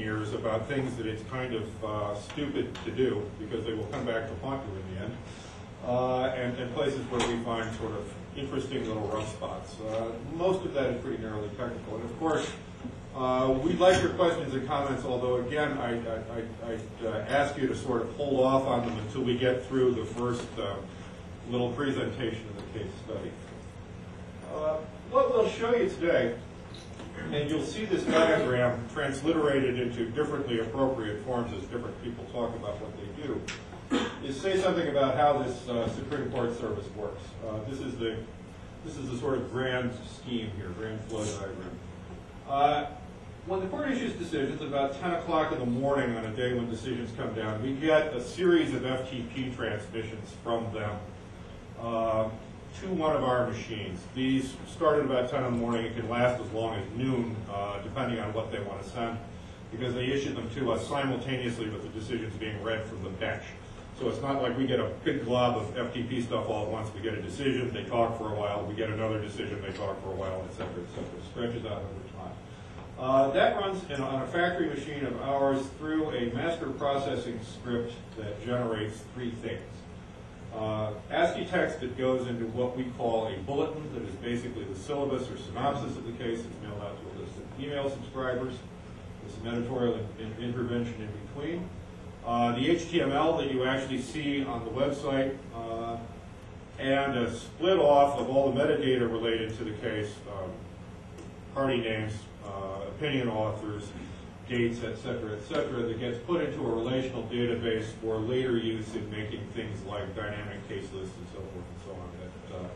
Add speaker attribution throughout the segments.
Speaker 1: ears about things that it's kind of stupid to do, because they will come back to haunt you in the end, and places where we find sort of interesting little rough spots. Most of that is pretty narrowly technical. And of course, we'd like your questions and comments, although again, I'd ask you to sort of hold off on them until we get through the first little presentation of the case study. What we'll show you today, and you'll see this diagram transliterated into differently appropriate forms as different people talk about what they do, is say something about how this Supreme Court service works. This is the sort of grand scheme here, grand flow diagram. When the court issues decisions about 10 o'clock in the morning on a day when decisions come down, we get a series of FTP transmissions from them to one of our machines. These start at about 10 in the morning and can last as long as noon, depending on what they want to send, because they issue them to us simultaneously with the decisions being read from the bench. So it's not like we get a big glob of FTP stuff all at once. We get a decision, they talk for a while, we get another decision, they talk for a while, et cetera, et cetera. It stretches out over time. That runs on a factory machine of ours through a master processing script that generates three things. ASCII text that goes into what we call a bulletin, that is basically the syllabus or synopsis of the case. It's mailed out to a list of email subscribers. There's some editorial intervention in between. The HTML that you actually see on the website, and a split off of all the metadata related to the case, party names, opinion authors, dates, et cetera, that gets put into a relational database for later use in making things like dynamic case lists and so forth and so on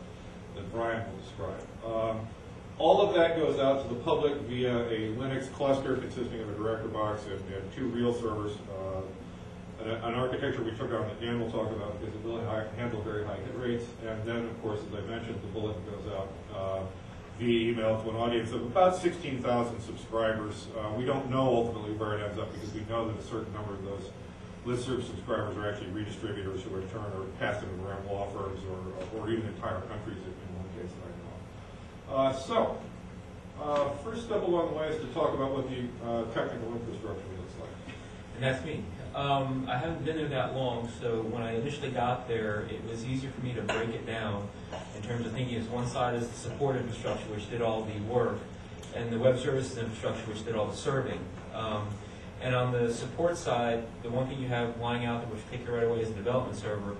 Speaker 1: that Brian will describe. All of that goes out to the public via a Linux cluster consisting of a director box and two real servers. An architecture we took on that Dan will talk about because it will handle very high hit rates. And then, of course, as I mentioned, the bulletin goes out via email to an audience of about 16,000 subscribers. We don't know ultimately where it ends up because we know that a certain number of those listserv subscribers are actually redistributors who in turn are passing them around law firms or even entire countries in one case that I know. First step along the way is to talk about what the technical infrastructure looks like.
Speaker 2: And that's me. I haven't been there that long, so when I initially got there, it was easier for me to break it down in terms of thinking as one side is the support infrastructure, which did all the work, and the web services infrastructure, which did all the serving. And on the support side, the one thing you have lying out there, which will take you right away, is the development server.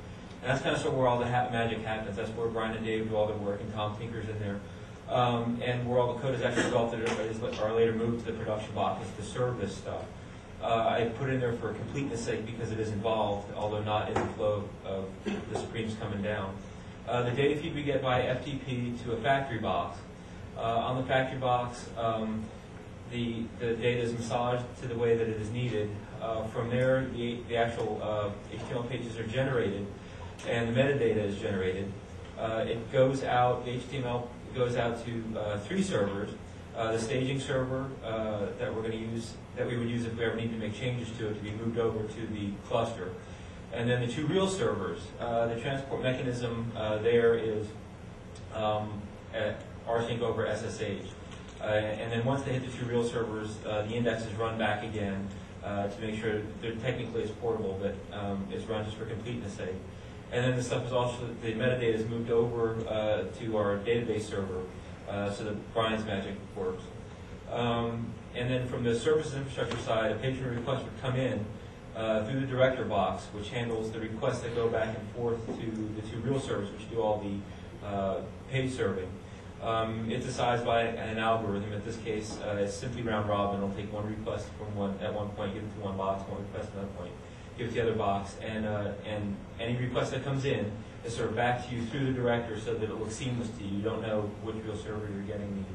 Speaker 2: And that's kind of sort of where all the magic happens. That's where Brian and Dave do all their work, and Tom Tinker's in there. And where all the code is actually developed or later moved to the production box is to serve this stuff. I put in there for completeness sake because it is involved, although not in the flow of the Supremes coming down. The data feed we get by FTP to a factory box. On the factory box, the data is massaged to the way that it is needed. From there, the actual HTML pages are generated, and the metadata is generated. It goes out, the HTML goes out to three servers. The staging server that we're going to use, that we would use if we ever need to make changes to it, to be moved over to the cluster. And then the two real servers. The transport mechanism there is rsync over SSH. And then once they hit the two real servers, the index is run back again to make sure that technically it's portable, but it's run just for completeness sake. And then the stuff is also, the metadata is moved over to our database server. So that Brian's magic works. And then from the services infrastructure side, a patron request would come in through the director box, which handles the requests that go back and forth to the two real servers, which do all the page serving. It's assigned by an algorithm. In this case, it's simply round robin. It'll take one request from at one point, give it to one box, one request at another point, give it to the other box, and any request that comes in is served back to you through the director so that it looks seamless to you. You don't know which real server you're getting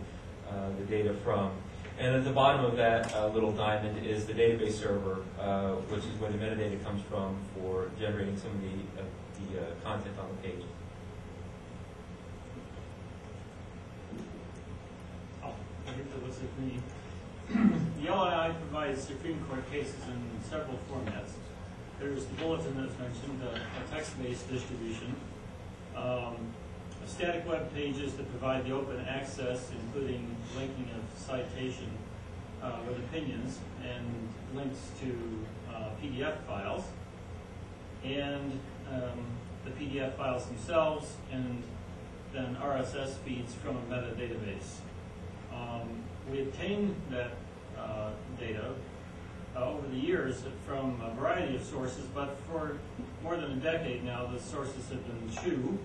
Speaker 2: the data from. And at the bottom of that little diamond is the database server, which is where the metadata comes from for generating some of the content on the page.
Speaker 3: I think that was it. The LII provides Supreme Court cases in several formats. There's the bulletin that's mentioned, a text-based distribution, static web pages that provide the open access, including linking of citation, with opinions and links to PDF files, and the PDF files themselves, and then RSS feeds from a metadatabase. We obtained that data over the years from a variety of sources, but for more than a decade now, the sources have been two.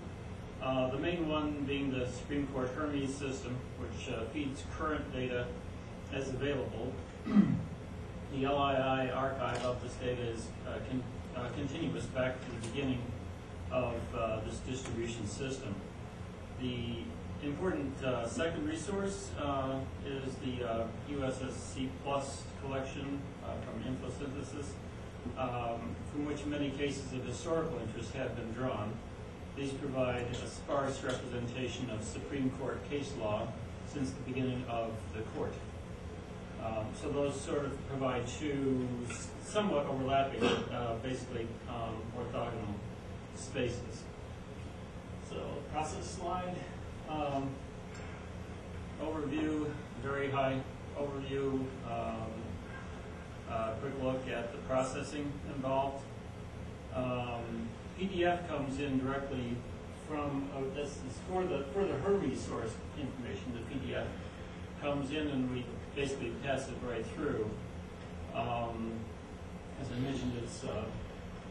Speaker 3: The main one being the Supreme Court Hermes system, which feeds current data as available. The LII archive of this data is continuous back to the beginning of this distribution system. The important second resource is the USSC Plus collection from Infosynthesis, from which many cases of historical interest have been drawn. These provide a sparse representation of Supreme Court case law since the beginning of the court. So those sort of provide two somewhat overlapping, basically orthogonal spaces. So process slide, overview, very high overview, quick look at the processing involved. PDF comes in directly from, this is for the Hermes source information. The PDF comes in and we basically pass it right through. As I mentioned,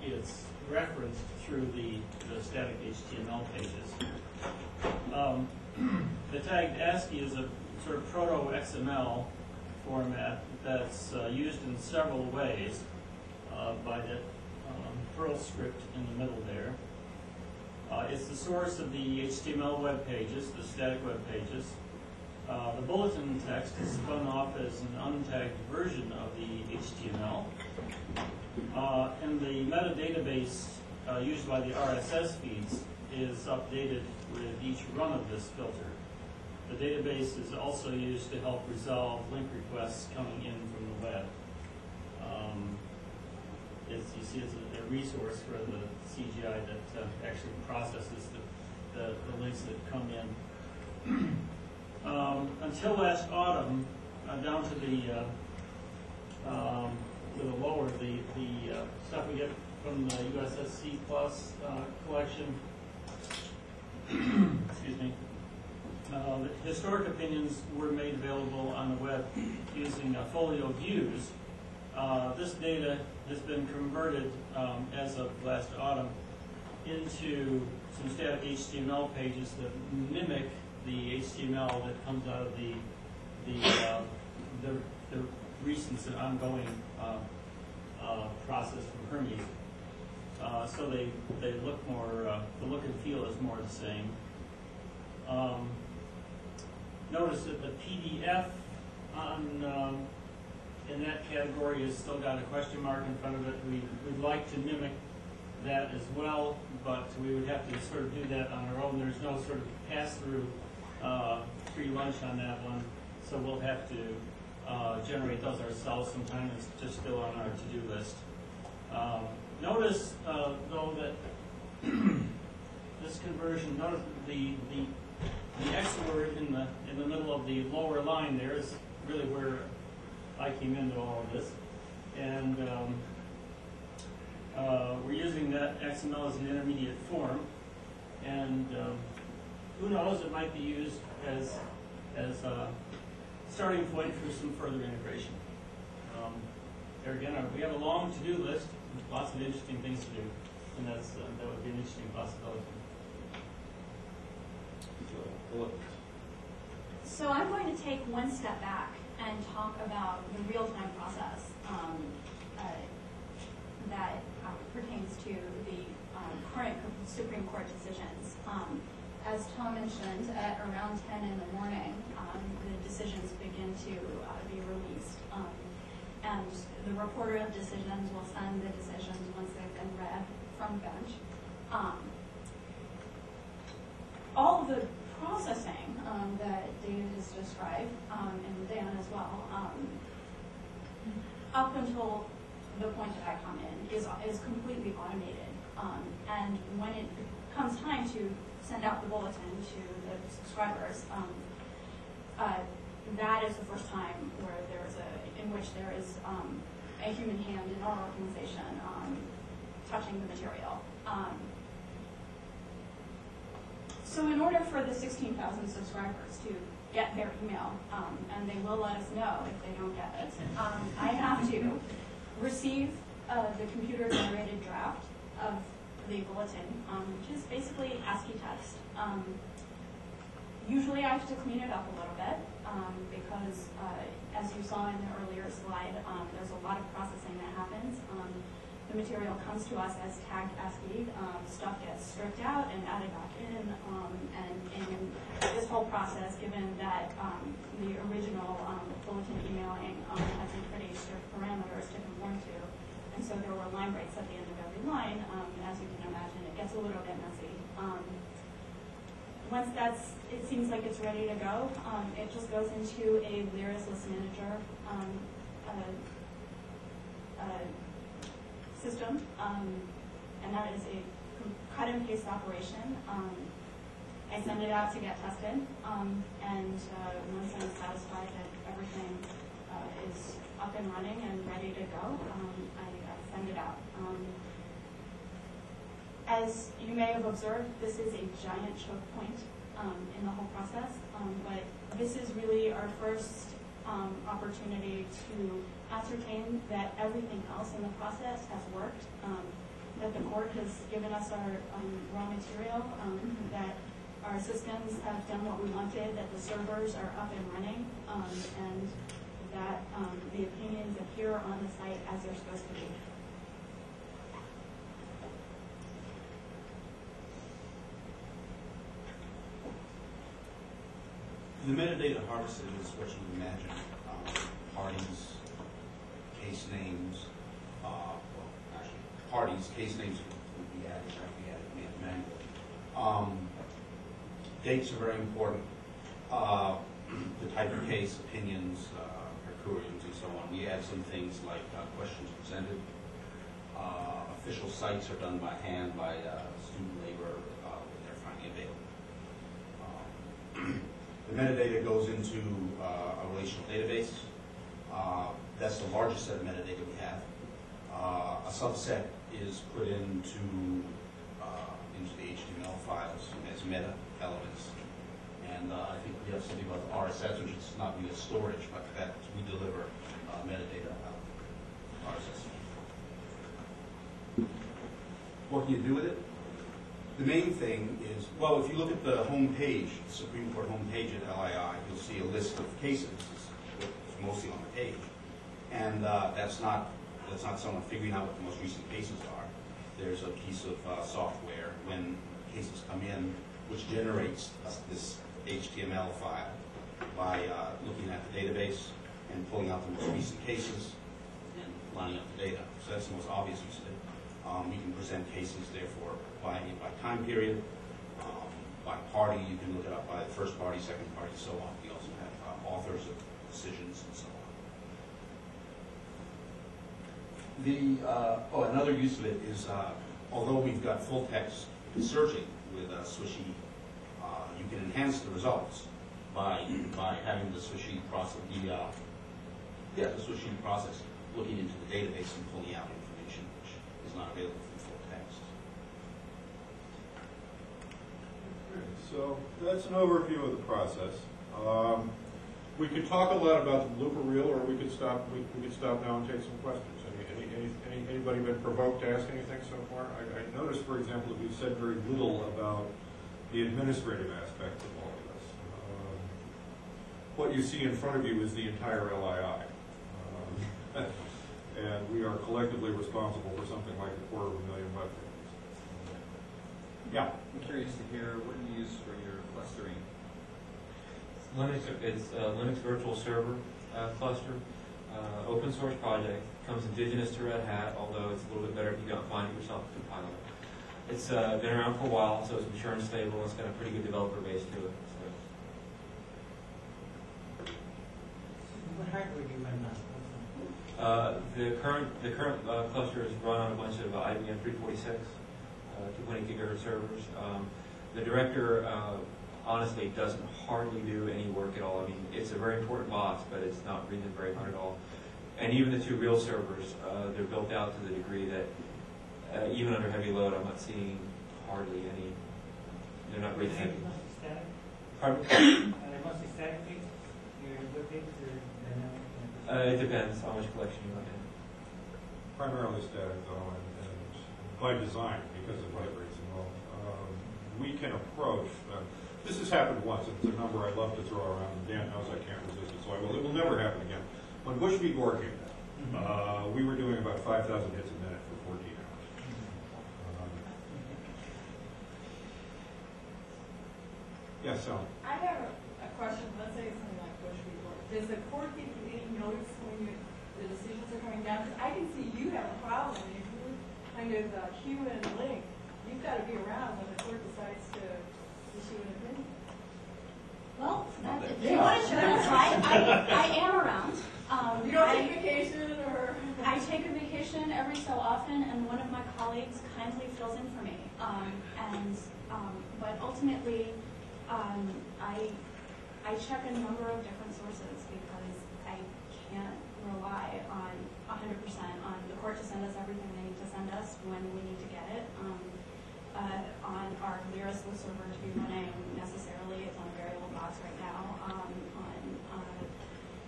Speaker 3: it's referenced through the static HTML pages. The tagged ASCII is a sort of proto-XML format that's used in several ways by the perl script in the middle there. It's the source of the HTML web pages, the static web pages. The bulletin text is spun off as an untagged version of the HTML. And the metadatabase used by the RSS feeds is updated with each run of this filter. The database is also used to help resolve link requests coming in from the web. You see, it's a resource for the CGI that actually processes the links that come in. Until last autumn, down to the lower, the stuff we get from the USSC Plus collection. Excuse me. The historic opinions were made available on the web using folio views. This data has been converted as of last autumn into some static HTML pages that mimic the HTML that comes out of the recent and ongoing process from Hermes. So they look more, the look and feel is more the same. Notice that the PDF in that category has still got a question mark in front of it. We'd like to mimic that as well, but we would have to sort of do that on our own. There's no sort of pass-through free lunch on that one, so we'll have to generate those ourselves sometime. It's just still on our to-do list. Notice, though, that this conversion, notice the X word in the middle of the lower line there is really where I came into all of this. And we're using that XML as an intermediate form. And who knows, it might be used as a starting point for some further integration. There again, we have a long to-do list with lots of interesting things to do, and that would be an interesting possibility.
Speaker 4: So I'm going to take one step back and talk about the real-time process that pertains to the current Supreme Court decisions. As Tom mentioned, at around 10 in the morning, the decisions begin to be released. And the reporter of decisions will send the decisions once they've been read from bench. All of the processing that David has described, and Dan as well, up until the point that I come in, is completely automated. And when it comes time to send out the bulletin to the subscribers, that is the first time where in which there is a human hand in our organization touching the material. So in order for the 16,000 subscribers to get their email, and they will let us know if they don't get it, I have to receive the computer-generated draft of the bulletin, which is basically ASCII text. Usually I have to clean it up a little bit because, as you saw in the earlier slide, there's a lot of processing that happens. The material comes to us as tagged ASCII, stuff gets stripped out and added back in, and in this whole process, given that the original bulletin emailing had some pretty strict parameters to conform to, and so there were line breaks at the end of every line, as you can imagine, it gets a little bit messy. Once it seems like it's ready to go, it just goes into a LII list manager system, and that is a cut and paste operation. I send it out to get tested, and once I'm satisfied that everything is up and running and ready to go, I send it out. As you may have observed, this is a giant choke point in the whole process, but this is really our first opportunity to ascertain that everything else in the process has worked, that the court has given us our raw material, that our systems have done what we wanted, that the servers are up and running, and that the opinions appear on the site as they're supposed to be.
Speaker 5: The metadata harvested is what you imagine. Parties, case names, well, actually, parties, case names would be added, manually. Dates are very important. The type of case, opinions, recurrence, and so on. We add some things like questions presented. Official cites are done by hand by student labor when they're finding available. The metadata goes into a relational database. That's the largest set of metadata we have. A subset is put into the HTML files as meta elements. And I think we have something about the RSS, which is not really storage, but that we deliver metadata out of RSS. What can you do with it? The main thing is, well, if you look at the home page, the Supreme Court home page at LII, you'll see a list of cases. It's mostly on the page. And that's not someone figuring out what the most recent cases are. There's a piece of software when cases come in, which generates this HTML file by looking at the database and pulling out the most recent cases and lining up the data. So that's the most obvious use of it. You can present cases, therefore, by time period, by party. You can look it up by the first party, second party, so on. We also have authors of decisions and so on. Another use of it is, although we've got full text searching with swish-e, you can enhance the results by having the swish-e process, the swish-e process looking into the database and pulling out information which is not available from full text.
Speaker 1: Okay, so that's an overview of the process. We could talk a lot about the blooper reel, or we could stop. We could stop now and take some questions. Anybody been provoked to ask anything so far? I noticed, for example, that we've said very little about the administrative aspect of all of this. What you see in front of you is the entire LII. And we are collectively responsible for something like 250,000 web pages. Yeah?
Speaker 6: I'm curious to hear what you use for your clustering.
Speaker 2: It's a Linux virtual server cluster, open source project, comes indigenous to Red Hat, although it's a little bit better if you don't find it yourself to compile it. It's been around for a while, so it's mature and stable. It's got a pretty good developer base to it. So.
Speaker 7: What hardware do you run on?
Speaker 2: The current cluster is run on a bunch of IBM 346, 220 gigahertz servers. The director honestly doesn't hardly do any work at all. I mean, it's a very important box, but it's not reading very hard at all. And even the two real servers, they're built out to the degree that even under heavy load, I'm not seeing hardly any. They're not really heavy.
Speaker 7: Mostly static?
Speaker 2: Pardon?
Speaker 7: Are they mostly static pages? Your web pages or dynamic?
Speaker 2: It depends how much collection you want in.
Speaker 1: Primarily static though, and by design, because of byte rates involved. We can approach, this has happened once, it's a number I love to throw around, and Dan knows I can't resist it, so I will. It will never happen again. When Bush v. Gore came down, we were doing about 5,000 hits a minute for 14 hours. Yes, Sal?
Speaker 8: I have a question. Let's say it's something like Bush v. Gore. Does the court give you any notice when the decisions are coming down? Because I can see you have a problem if you kind of cue and link. You've got to be around when the court decides to issue an opinion.
Speaker 4: Well, if you want to I am around.
Speaker 8: You don't take vacation or?
Speaker 4: I take a vacation every so often, and one of my colleagues kindly fills in for me. But ultimately, I check a number of different sources because I can't rely on 100% on the court to send us everything they need to send us when we need to get it. On our Lyris server to be running necessarily, it's on a variable box right now. On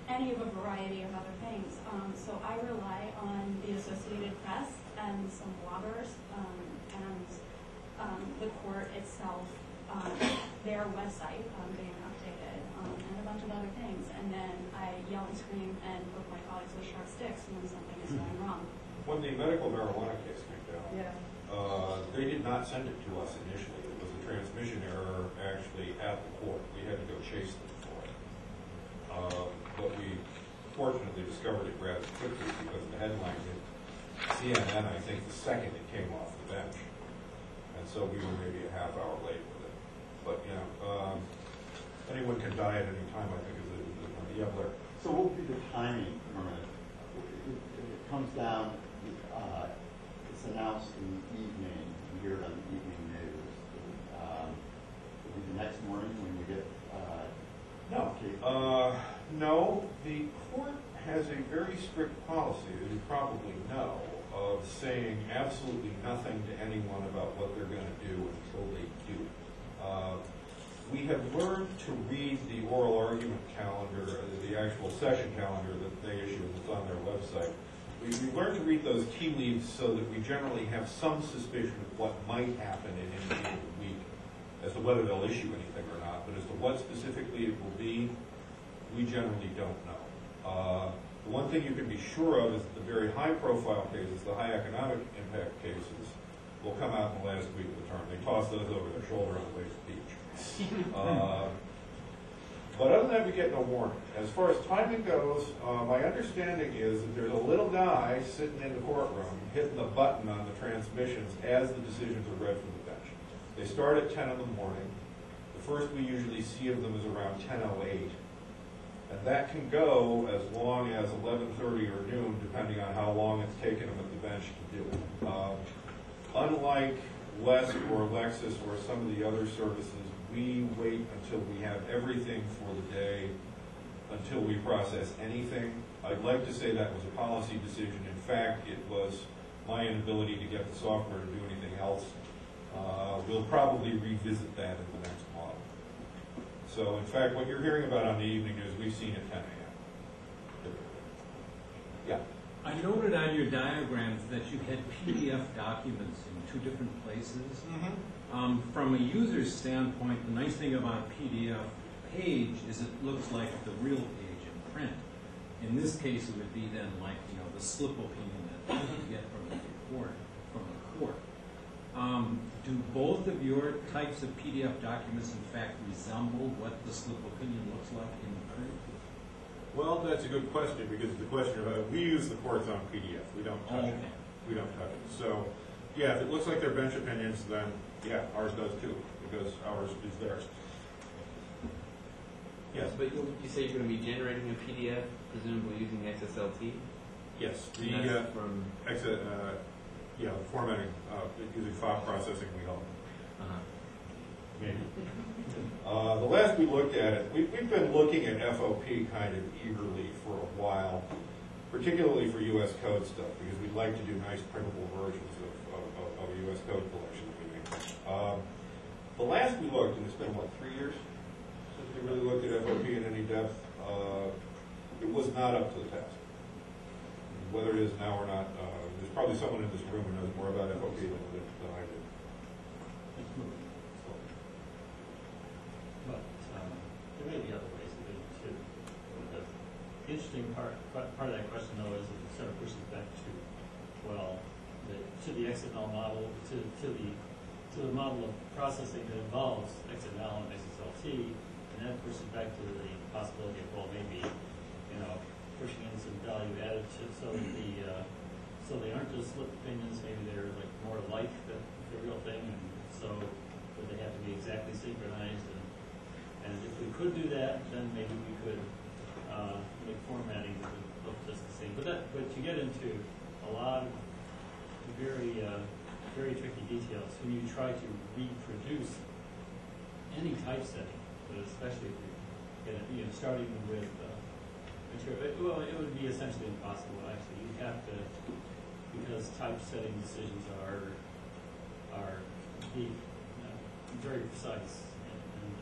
Speaker 4: any of a variety of other things. So I rely on the Associated Press and some bloggers and the court itself, their website being updated, and a bunch of other things. And then I yell and scream and poke my colleagues with sharp sticks when something is going wrong.
Speaker 1: When the medical marijuana case came down,
Speaker 8: Yeah.
Speaker 1: They did not send it to us initially. It was a transmission error actually at the court. We had to go chase them for it. But we fortunately discovered it rather quickly because the headline hit CNN, I think, the second it came off the bench. And so we were maybe a half hour late with it. But, you know, anyone can die at any time, I think, is the other.
Speaker 9: So what would be the timing from it? It comes down, it's announced in the evening, you hear it on the evening news. Will it be the next morning when you get
Speaker 1: No. No, the court has a very strict policy, as you probably know, of saying absolutely nothing to anyone about what they're going to do until they do it. We have learned to read the oral argument calendar, the actual session calendar that they issue that's on their website. We learned to read those tea leaves so that we generally have some suspicion of what might happen in any given week as to whether they'll issue anything or not. But as to what specifically it will be, we generally don't know. The one thing you can be sure of is that the very high-profile cases, the high economic impact cases, will come out in the last week of the term. They toss those over their shoulder on the way to the beach. But other than that, we get no warning. As far as timing goes, my understanding is that there's a little guy sitting in the courtroom hitting the button on the transmissions as the decisions are read from the bench. They start at 10 in the morning. The first we usually see of them is around 10:08. And that can go as long as 11:30 or noon, depending on how long it's taken them at the bench to do it. Unlike LES or Lexis or some of the other services, we wait until we have everything for the day, until we process anything. I'd like to say that was a policy decision. In fact, it was my inability to get the software to do anything else. We'll probably revisit that in the next model. So, in fact, what you're hearing about on the evening news, we've seen at 10 a.m. Yeah.
Speaker 10: I noted on your diagrams that you had PDF documents in two different places.
Speaker 1: Mm-hmm.
Speaker 10: From a user's standpoint, the nice thing about a PDF page is it looks like the real page in print. In this case, it would be then like, the slip opinion that you get from the report, from the court. Do both of your types of PDF documents, in fact, resemble what the slip opinion looks like in print?
Speaker 1: Well, that's a good question, because the question about, we use the courts on PDF. We don't touch it. We don't touch it. So, yeah, if it looks like they're bench opinions, then, yeah, ours does too, because ours is theirs. Yes?
Speaker 11: But you say you're going to be generating a PDF, presumably using XSLT?
Speaker 1: Yes.
Speaker 11: The from
Speaker 1: formatting, using file processing, we hope. maybe. The last we looked at it, we've been looking at FOP kind of eagerly for a while, particularly for U.S. code stuff, because we'd like to do nice printable versions of a U.S. code collection that we make. The last we looked, and it's been, what, 3 years since we really looked at FOP in any depth, it was not up to the task. Whether it is now or not, there's probably someone in this room who knows more about FOP than I do.
Speaker 3: But there may be other ways of doing it too. The interesting part of that question, though, is it sort of pushes back to, well, to the XML model, to the model of processing that involves XML and XSLT, and then pushes back to the possibility of, well, maybe, pushing in some value added to, so they aren't just slip opinions, maybe they're like more like the real thing, and so would they have to be exactly synchronized, and if we could do that, then maybe we could make formatting that would look just the same. But you get into a lot of very tricky details when you try to reproduce any typesetting, but especially if you get it, starting with material. Well, it would be essentially impossible. Actually, you have to, because typesetting decisions are deep, very precise, and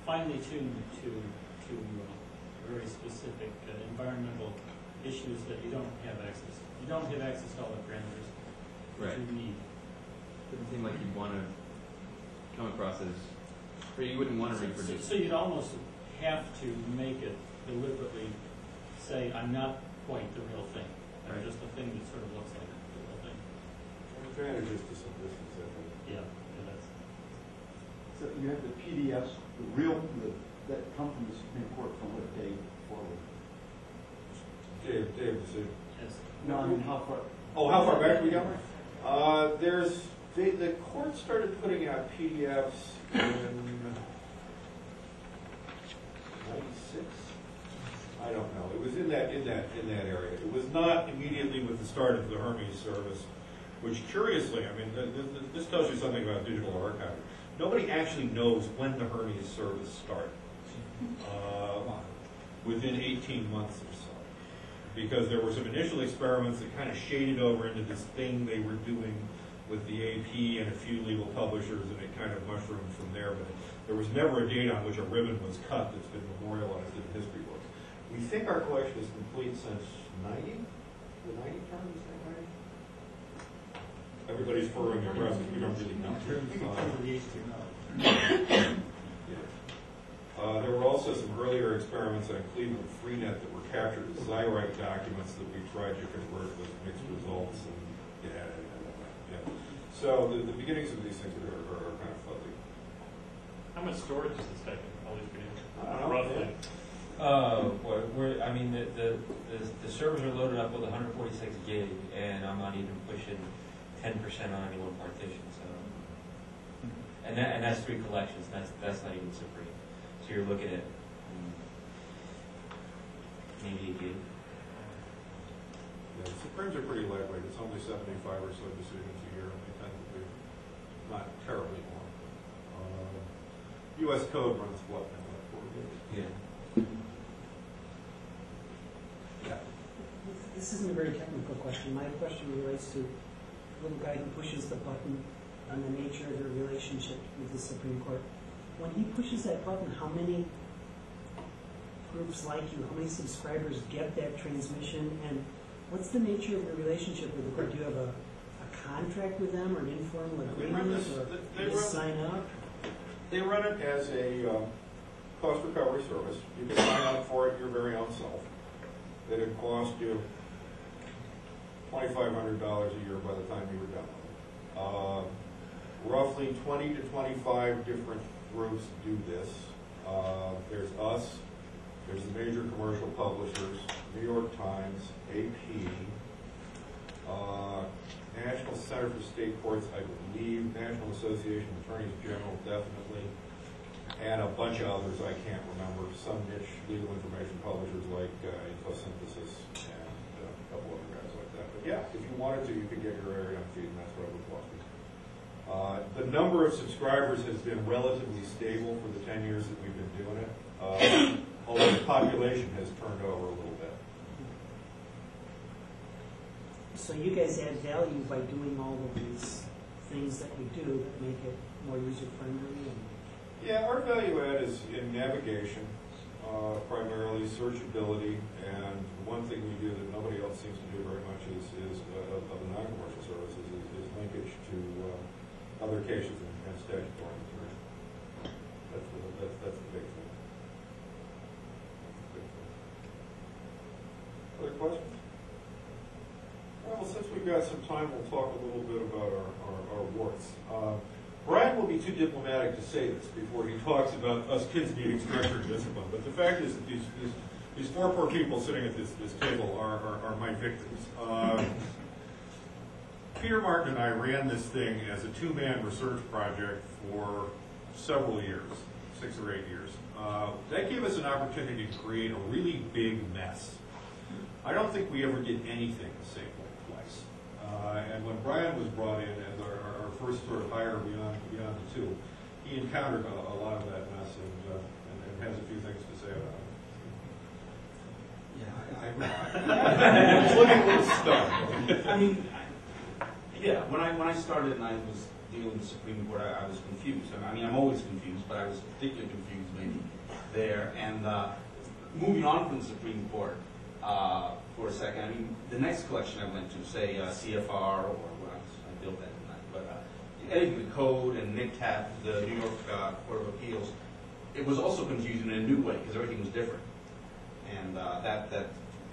Speaker 3: finely tuned to very specific environmental issues that you don't have access. You don't have access to all the parameters that you need.
Speaker 11: Doesn't seem like you'd want to come across as, or you wouldn't want to reproduce.
Speaker 3: So you'd almost have to make it deliberately say, I'm not quite the real thing. I'm just a thing that sort of looks like the real thing.
Speaker 1: Advantages to some distance, I think.
Speaker 3: Yeah, that's.
Speaker 9: So you have the PDFs, that come from the Supreme Court from what date forward?
Speaker 1: Dave, decision.
Speaker 3: Yes.
Speaker 9: No, I mean how far?
Speaker 1: Oh, how far back we go? The court started putting out PDFs in 96. I don't know. It was in that area. It was not immediately with the start of the Hermes service, which curiously, I mean, this tells you something about digital archiving. Nobody actually knows when the Hermes service started. Within 18 months or so, because there were some initial experiments that kind of shaded over into this thing they were doing with the AP and a few legal publishers, and it kind of mushroomed from there. But there was never a date on which a ribbon was cut that's been memorialized in the history books. We think our collection is complete since 90? The 90 term, is that right? Everybody's furrowing their brows, we don't really know. There were also some earlier experiments on Cleveland Freenet that were captured as Xywrite documents that we tried to convert with mixed results. And so the beginnings of these things are kind of fuzzy.
Speaker 3: How much storage is this taking? All these videos?
Speaker 1: Roughly.
Speaker 2: I mean, the servers are loaded up with 146 gig, and I'm not even pushing 10% on any one partition. So, and that's 3 collections. That's not even Supreme. So you're looking at maybe a gig.
Speaker 1: Yeah, Supremes are pretty lightweight. It's only 75 or so decisions a year, and they tend to be not terribly long. U.S. code runs what now? Like 4 gigs?
Speaker 2: Yeah.
Speaker 7: This isn't a very technical question. My question relates to the little guy who pushes the button on the nature of their relationship with the Supreme Court. When he pushes that button, how many groups like you, how many subscribers get that transmission, and what's the nature of the relationship with the court? Do you have a contract with them or an informal agreement, or you just sign up?
Speaker 1: They run it as a cost recovery service. You can sign up for it your very own self. It'd cost you $2,500 a year by the time you were done with it. Roughly 20 to 25 different groups do this. There's us, there's the major commercial publishers, New York Times, AP, National Center for State Courts, I believe, National Association of Attorneys General, definitely, and a bunch of others I can't remember. Some niche legal information publishers like Infosynthesis and a couple other guys like that. But yeah, if you wanted to, you could get your area on feed, and that's what it would cost you. The number of subscribers has been relatively stable for the 10 years that we've been doing it, although the population has turned over a little bit.
Speaker 7: So you guys add value by doing all of these things that we do that make it more user-friendly? And
Speaker 1: Yeah, our value add is in navigation, primarily searchability, and one thing we do that nobody else seems to do very much is of the non-commercial services is linkage to other cases and statutory material. That's the big thing. Other questions? Well, since we've got some time, we'll talk a little bit about our warts. Brian will be too diplomatic to say this before he talks about us kids needing structure and discipline, but the fact is that these four poor people sitting at this table are my victims. Peter Martin and I ran this thing as a two-man research project for several years, 6 or 8 years. That gave us an opportunity to create a really big mess. I don't think we ever did anything the same way twice. And when Brian was brought in as our first sort of hire beyond the two, he encountered a lot of that mess and has a few things to say about it.
Speaker 5: Yeah,
Speaker 1: He's looking a little stunned.
Speaker 5: I mean, yeah, when I started and I was dealing with the Supreme Court, I was confused. I mean, I'm always confused, but I was particularly confused maybe there. And moving on from the Supreme Court for a second, I mean, the next collection I went to, say CFR, or well, I built that tonight, but anything, the Code and NICTAP, the New York Court of Appeals, it was also confusing in a new way because everything was different. And that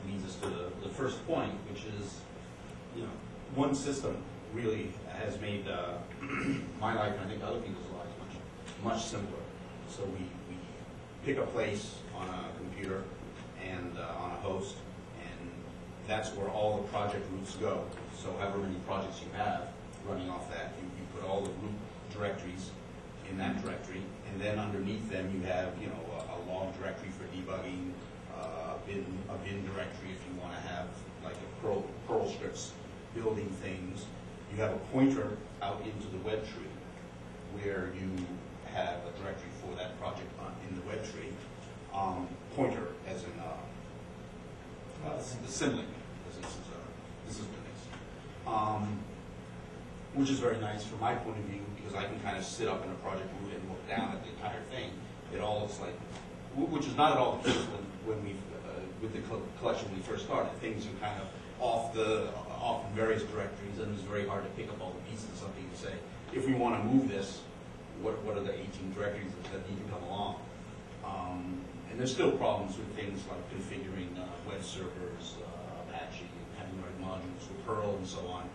Speaker 5: leads us to the first point, which is, you know, one system really has made my life and I think other people's lives much simpler. So we pick a place on a computer and on a host, and that's where all the project routes go. So however many projects you have running off that, you put all the root directories in that directory, and then underneath them you have, you know, a log directory for debugging, a bin directory if you want to have like a perl scripts building things. You have a pointer out into the web tree where you have a directory for that project in the web tree. Pointer as in the symlink, as this is Linux, which is very nice from my point of view because I can kind of sit up in a project root and look down at the entire thing. It all looks like, which is not at all the case when we with the collection when we first started. Things are kind of off in various directories, and it's very hard to pick up all the pieces of something and say, if we want to move this, what are the 18 directories that need to come along? And there's still problems with things like configuring web servers, Apache, and having the right modules with Perl and so on,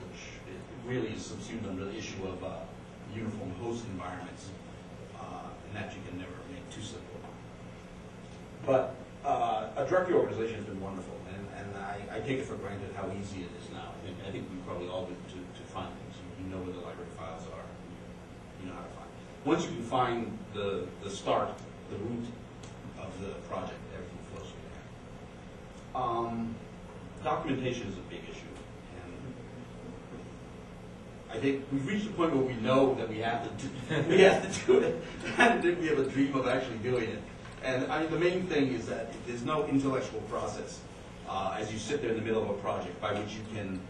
Speaker 5: which it really is subsumed under the issue of uniform host environments, and that you can never make too simple. But a directory organization has been wonderful, and I take it for granted how easy it is now. I think we probably all do to find things. You know where the library files are. You know how to find them. Once you can find the start, the root of the project, everything flows from there. Documentation is a big issue, and I think we've reached a point where we know that we have to do it, and we have a dream of actually doing it. And I mean, the main thing is that there's no intellectual process as you sit there in the middle of a project by which you can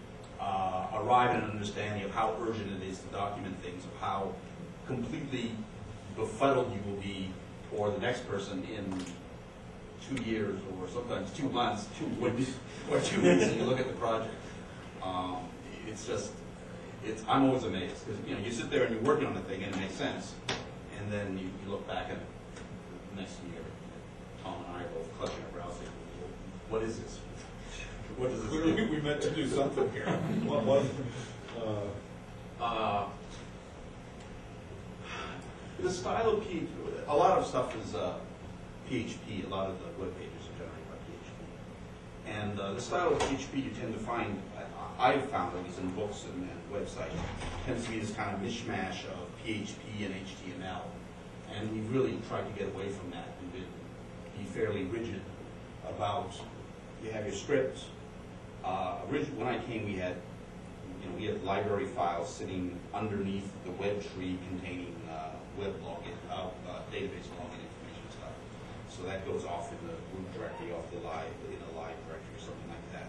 Speaker 5: arrive at an understanding of how urgent it is to document things, of how completely befuddled you will be, or the next person in 2 years, or sometimes 2 months, 2 weeks, or 2 weeks, and you look at the project. It's just, I'm always amazed, because you know, you sit there and you're working on a thing and it makes sense, and then you look back at next year, Tom and I are both clutching our brows saying, what is this? What does this do?
Speaker 1: We meant to do something here. What was it?
Speaker 5: The style of PHP, a lot of stuff is PHP, a lot of the web pages are generated by PHP. And the style of PHP you tend to find, I've found at least in books and websites, tends to be this kind of mishmash of PHP and HTML. And we've really tried to get away from that and be fairly rigid about, you have your scripts. When I came, we had we have library files sitting underneath the web tree containing web login, database login information stuff. So that goes off in the root directory, off the live, in a live directory or something like that.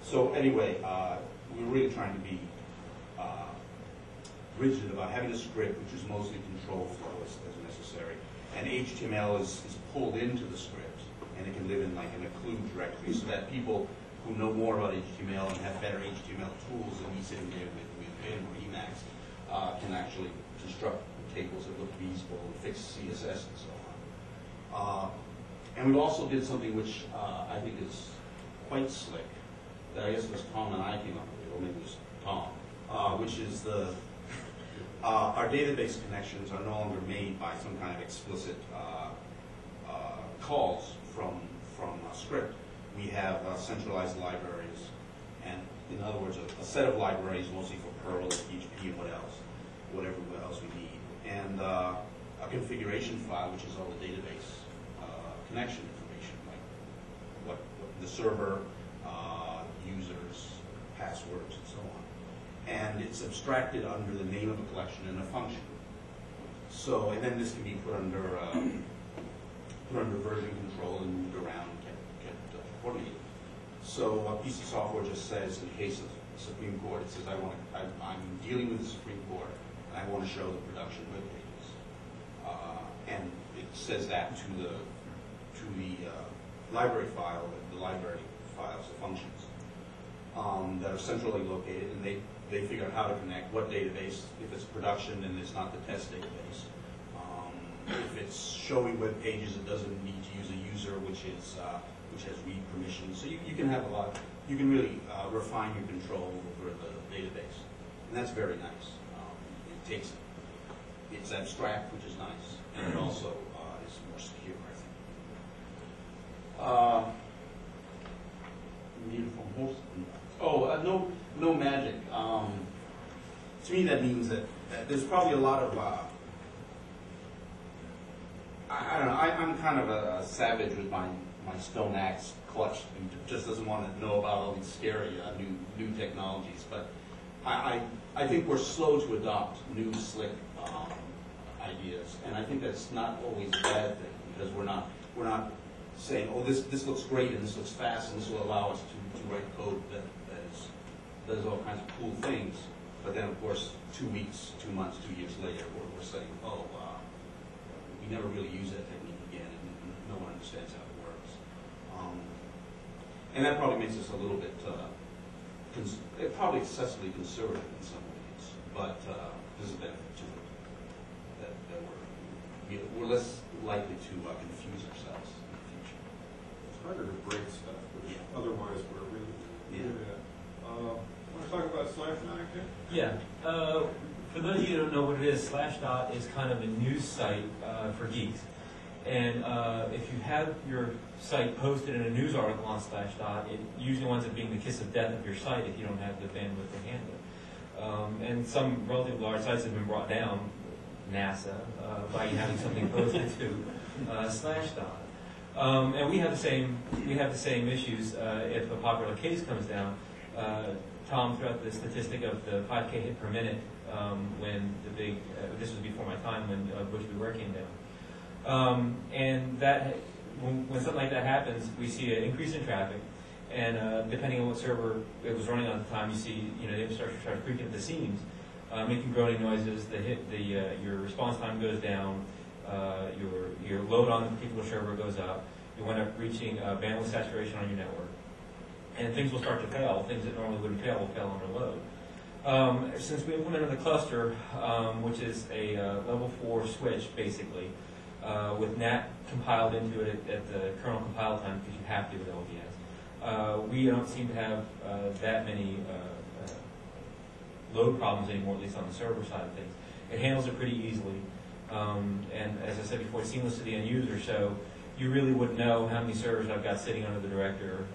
Speaker 5: So anyway, we're really trying to be rigid about having a script which is mostly control flow as necessary. And HTML is pulled into the script, and it can live in like an include directory so that people who know more about HTML and have better HTML tools than we sitting there with Vim or Emacs can actually construct tables that look reasonable and fix CSS and so on. And we also did something which I think is quite slick, that I guess was Tom and I came up with, or maybe it was Tom, which is our database connections are no longer made by some kind of explicit calls from a script. We have centralized libraries, and in other words, a set of libraries mostly for Perl, PHP, and whatever else we need, and a configuration file, which is all the database connection information, like what the server, users, passwords, and so on. And it's abstracted under the name of a collection and a function. So, and then this can be put under version control and moved around, kept coordinated. So a piece of software just says, in the case of the Supreme Court, it says I'm dealing with the Supreme Court, and I want to show the production web pages, and it says that to the library file, the library files, the functions that are centrally located, and they figure out how to connect what database. If it's production, then it's not the test database. If it's showing web pages, it doesn't need to use a user, which has read permission. So you can have you can really refine your control over the database, and that's very nice. It's abstract, which is nice, and it also is more secure, I think. Need from host. No magic. To me, that means that there's probably a lot of I don't know. I'm kind of a savage with my stone axe clutched and just doesn't want to know about all these scary new technologies. But I think we're slow to adopt new slick ideas, and I think that's not always a bad thing, because we're not saying, oh, this looks great and this looks fast and this will allow us to write code that does all kinds of cool things. But then, of course, 2 weeks, 2 months, 2 years later, we're saying, oh, we never really use that technique again, and no one understands how it works. And that probably makes us a little bit, probably excessively conservative in some ways, but there's a benefit to it, that we're less likely to confuse ourselves in the future.
Speaker 1: It's harder to break stuff, which otherwise we're really good at. Want to talk about Slashdot again?
Speaker 2: Yeah. For those of you who don't know what it is, Slashdot is kind of a news site for geeks. And if you have your site posted in a news article on Slashdot, it usually winds up being the kiss of death of your site if you don't have the bandwidth to handle it. And some relatively large sites have been brought down, NASA, by having something posted to Slashdot. And we have the same issues if a popular case comes down. Tom threw out the statistic of the 5K hit per minute when the big, this was before my time when Bush v. Ware came down. And that, when something like that happens, we see an increase in traffic, and depending on what server it was running on at the time, you see, the infrastructure starts creaking at the seams, making groaning noises. Your response time goes down, your load on the particular server goes up. You wind up reaching bandwidth saturation on your network, and things will start to fail. Things that normally wouldn't fail will fail under load. Since we implemented the cluster, which is a level 4 switch, basically, with NAT compiled into it at the kernel compile time, because you have to with LVS, we don't seem to have that many load problems anymore, at least on the server side of things. It handles it pretty easily, and as I said before, it's seamless to the end user, so you really wouldn't know how many servers I've got sitting under the director,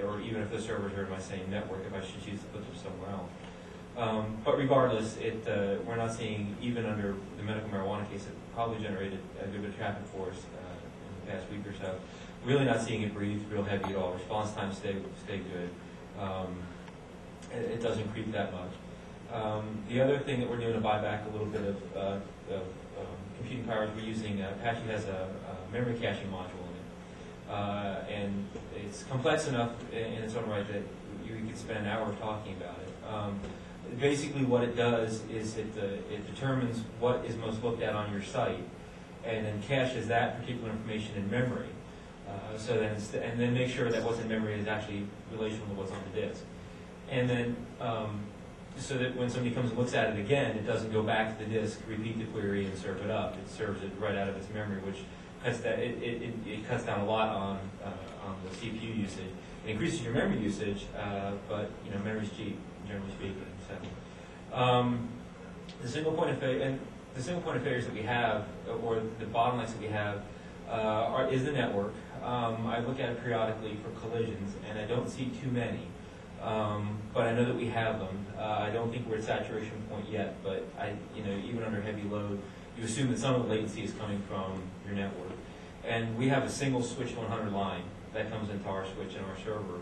Speaker 2: or even if the servers are in my same network, if I should choose to put them somewhere else. But regardless, we're not seeing, even under the medical marijuana case, it probably generated a good bit of traffic for us in the past week or so. Really not seeing it breathe real heavy at all. Response times stay good. it doesn't creep that much. The other thing that we're doing to buy back a little bit of computing power is we're using, Apache has a memory caching module in it. And it's complex enough in its own right that you could spend an hour talking about it. Basically what it does is it determines what is most looked at on your site and then caches that particular information in memory. And then make sure that what's in memory is actually relational to what's on the disk. And then so that when somebody comes and looks at it again, it doesn't go back to the disk, repeat the query, and serve it up. It serves it right out of its memory, which cuts that, it cuts down a lot on the CPU usage. It increases your memory usage, but memory's cheap, generally speaking. So the single point of failures that we have, or the bottlenecks that we have, is the network. I look at it periodically for collisions, and I don't see too many. But I know that we have them. I don't think we're at saturation point yet, but even under heavy load, you assume that some of the latency is coming from your network. And we have a single switch 100 line that comes into our switch and our server.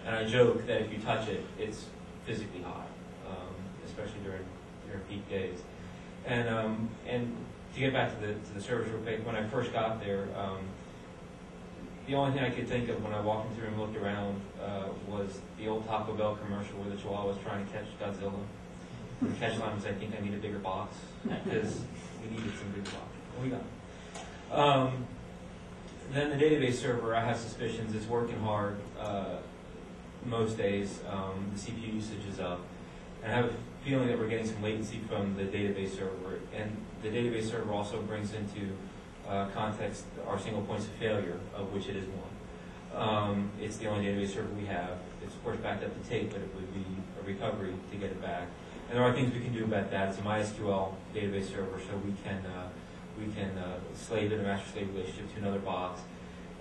Speaker 2: And I joke that if you touch it, it's physically hot, especially during peak days. And to get back to the service real quick, when I first got there, the only thing I could think of when I walked into the room and looked around was the old Taco Bell commercial where the Chihuahua was trying to catch Godzilla. The catch line was, I think I need a bigger box, because we needed some bigger box. We got it. Then the database server, I have suspicions, is working hard most days. The CPU usage is up. And I have a feeling that we're getting some latency from the database server. And the database server also brings into context our single points of failure, of which it is one. It's the only database server we have. It's of course backed up to tape, but it would be a recovery to get it back. And there are things we can do about that. It's a MySQL database server, so we can slave it, a master-slave relationship to another box.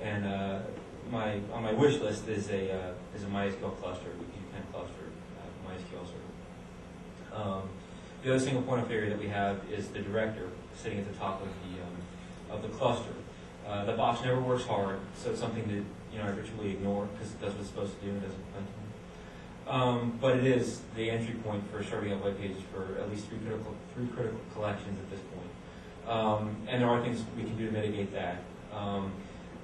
Speaker 2: And on my wish list is a MySQL cluster. You can cluster MySQL server. The other single point of failure that we have is the director sitting at the top of the cluster. The box never works hard, so it's something that I virtually ignore because it does what it's supposed to do and doesn't complain to me. But it is the entry point for starting up web pages for at least three critical collections at this point. And there are things we can do to mitigate that.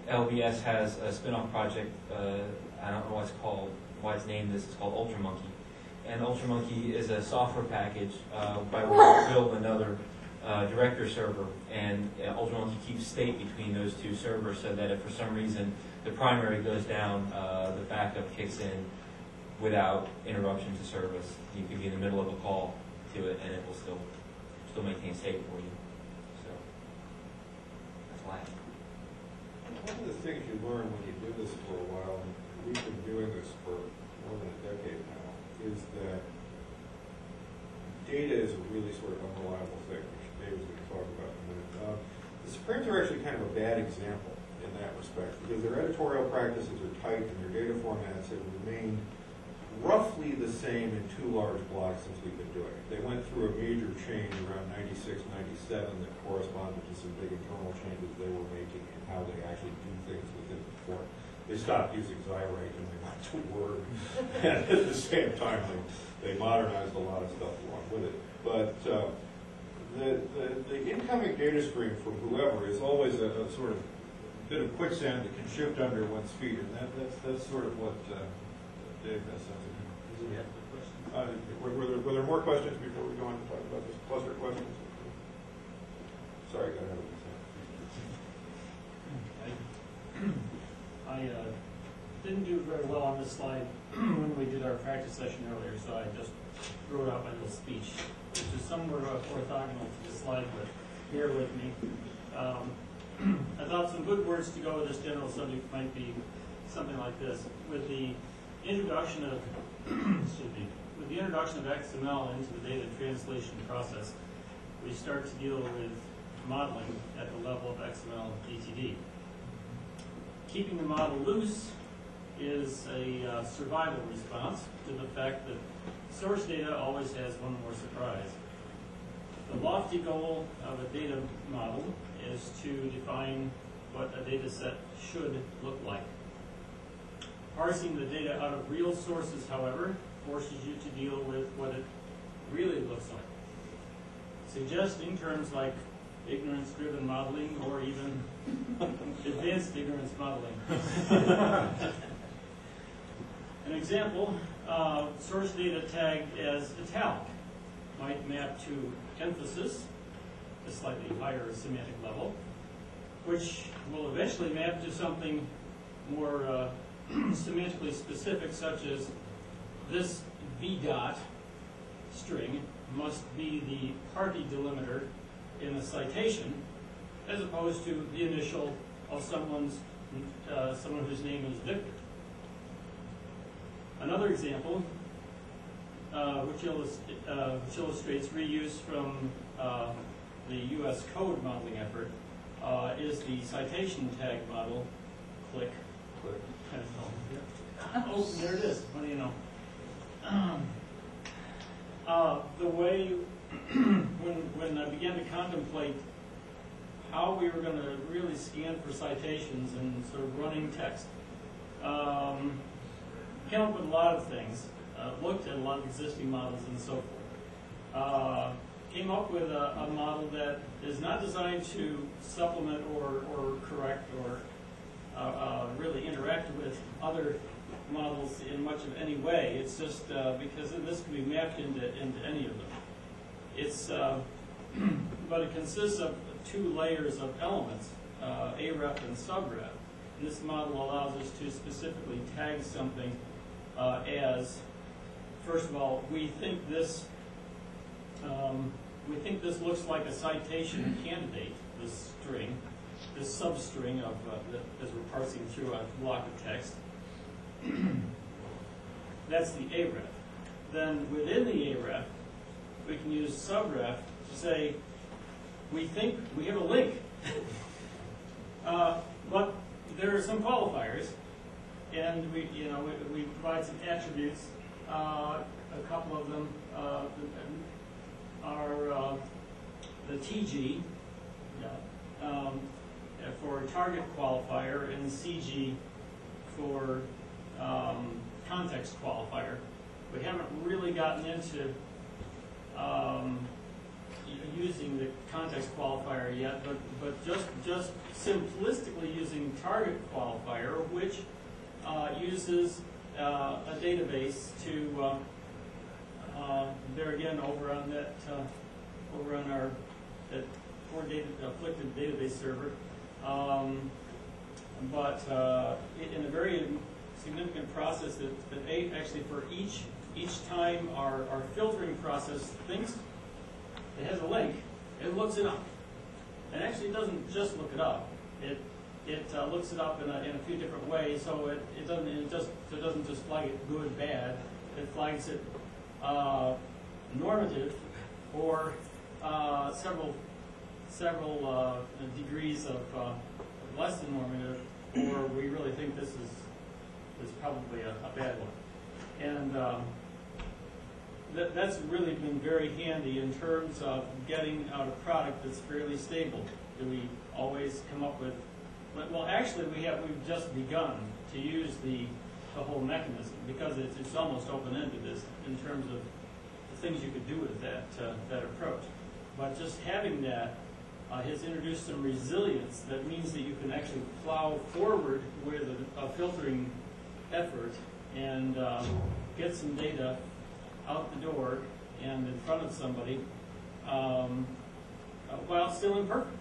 Speaker 2: LBS has a spin-off project. I don't know why it's named this. It's called UltraMonkey. And UltraMonkey is a software package by which we build another director server, and UltraMonkey keeps state between those two servers so that if for some reason the primary goes down, the backup kicks in without interruption to service. You can be in the middle of a call to it, and it will still maintain state for you. So that's why.
Speaker 1: One of the things you learn when you do this for a while, and we've been doing this for more than a decade now, is that data is a really sort of unreliable thing, which David's going to talk about in a minute. The Supremes are actually kind of a bad example in that respect, because their editorial practices are tight and their data formats have remained roughly the same in two large blocks since we've been doing it. They went through a major change around 96, 97 that corresponded to some big internal changes they were making in how they actually do things within the form. They stopped using Xyrate and they went to Word. And at the same time, they modernized a lot of stuff along with it. But the incoming data stream from whoever is always a sort of bit of quicksand that can shift under one's feet, and that's sort of what Dave has said. Were there more questions before we go on to talk about this cluster questions? Sorry, I got ahead of myself.
Speaker 3: I didn't do very well on this slide when we did our practice session earlier, so I just wrote out my little speech, which is somewhere orthogonal to this slide, but bear with me. I thought some good words to go with this general subject might be something like this. With the introduction of XML into the data translation process, we start to deal with modeling at the level of XML DTD. Keeping the model loose is a survival response to the fact that source data always has one more surprise. The lofty goal of a data model is to define what a data set should look like. Parsing the data out of real sources, however, forces you to deal with what it really looks like, suggesting terms like ignorance-driven modeling or even advanced ignorance modeling. An example, source data tagged as italic might map to emphasis, a slightly higher semantic level, which will eventually map to something more semantically specific, such as this V dot string must be the party delimiter in a citation, as opposed to the initial of someone whose name is Victor. Another example, which illustrates reuse from the U.S. code modeling effort, is the citation tag model. Click. Oh, there it is. What do you know? The way when I began to contemplate how we were going to really scan for citations and sort of running text, came up with a lot of things. Looked at a lot of existing models and so forth. Came up with a model that is not designed to supplement or correct or really interact with other models in much of any way. It's just because this can be mapped into any of them. It's but it consists of two layers of elements, aref and subref. And this model allows us to specifically tag something as, first of all, we think this looks like a citation candidate. This string, this substring of as we're parsing through a block of text. That's the aref. Then within the aref, we can use subref to say we think we have a link, but there are some qualifiers, and we provide some attributes. A couple of them are the TG for target qualifier and CG for context qualifier. We haven't really gotten into using the context qualifier yet, but just simplistically using target qualifier, which uses a database to there again over on that over on our that afflicted database server, but in a very significant process that actually for each time our filtering process thinks it has a link, it looks it up. And actually it doesn't just look it up. It looks it up in a few different ways, so it doesn't just flag it good, bad. It flags it normative or several degrees of less than normative, or we really think this is probably a bad one. And that's really been very handy in terms of getting out a product that's fairly stable. Do we always come up with? Well, actually, we've just begun to use the whole mechanism because it's almost open-ended in terms of the things you could do with that approach. But just having that has introduced some resilience that means that you can actually plow forward with a filtering effort and get some data out the door and in front of somebody while still imperfect.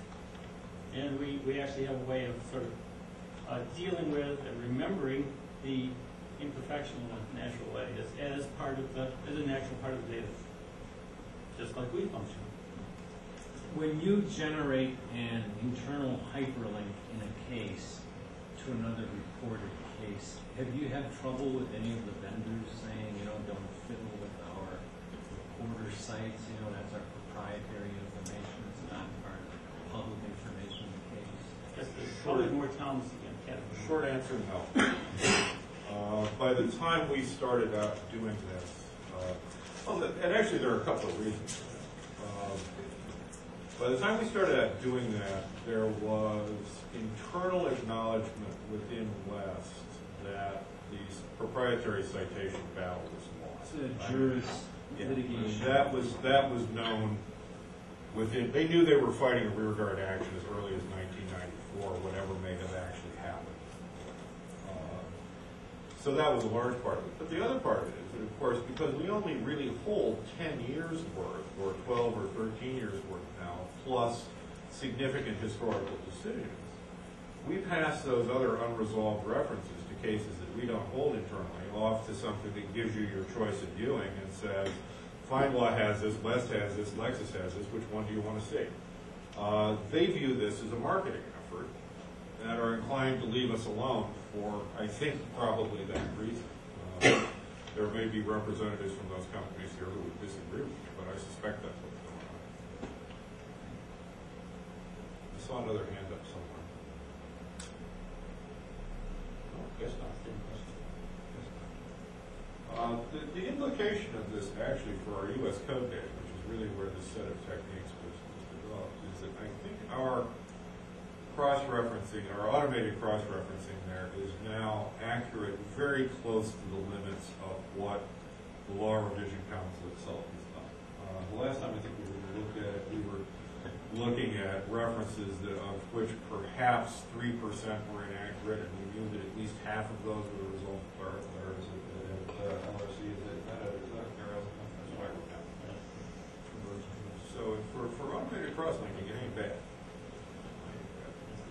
Speaker 3: And we actually have a way of sort of dealing with and remembering the imperfection in a natural way as a natural part of the data, just like we function.
Speaker 10: When you generate an internal hyperlink in a case to another reported case, have you had trouble with any of the vendors saying, don't fiddle with our reporter sites, that's our proprietary information, it's not part of public information in the case?
Speaker 3: Yes, there's probably more towns again.
Speaker 1: Short answer, no. By the time we started out doing this, and actually there are a couple of reasons. By the time we started out doing that, there was internal acknowledgement within West that the proprietary citation battle was lost.
Speaker 10: Juris
Speaker 1: Yeah.
Speaker 10: litigation.
Speaker 1: That was known within, they knew they were fighting a rearguard action as early as 1994, whatever may have actually happened. So that was a large part of it. But the other part of it is that, of course, because we only really hold 10 years worth, or 12 or 13 years worth now, plus significant historical decisions, we pass those other unresolved references to cases that we don't hold internally off to something that gives you your choice of viewing and says, FindLaw has this, West has this, Lexis has this, which one do you want to see? They view this as a marketing effort and are inclined to leave us alone for, I think, probably that reason. There may be representatives from those companies here who would disagree with me, but I suspect that's what's going on. I saw another hand up somewhere. Oh, guess not. The implication of this actually for our U.S. code data, which is really where this set of techniques was developed, is that I think our cross-referencing, our automated cross-referencing there is now accurate, very close to the limits of what the Law Revision Council itself has done. The last time I think we looked at it, we were looking at references that, of which perhaps 3% were inaccurate, and we knew that at least half of those were the result of errors at LRC. Is that error? That's why we're down. So for automated cross-linking, it ain't bad.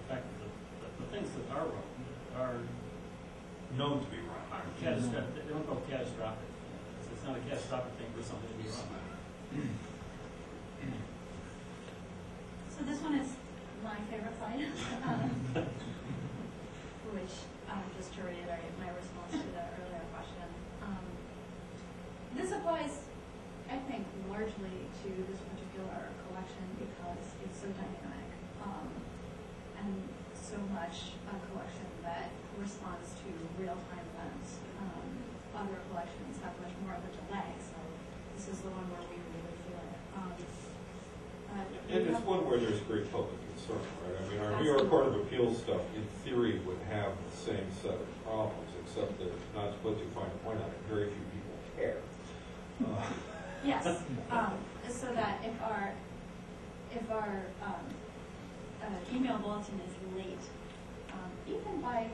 Speaker 3: The fact that the things that are wrong are
Speaker 1: Known to be wrong.
Speaker 3: catastrophic. They don't go catastrophic. So it's not a catastrophic thing for something to be wrong.
Speaker 4: So this one is my favorite slide, which, just to reiterate my response to the earlier question. This applies, I think, largely to this particular collection because it's so dynamic and so much a collection that responds to real-time events. Other collections have much more of a delay, so this is the one where we really feel it.
Speaker 1: And it's one where there's great public concern, right? I mean, our New York Court of Appeals stuff, in theory, would have the same set of problems, except that, not to put too fine a point on it, very few people care.
Speaker 4: Yes, so that if our email bulletin is late, even by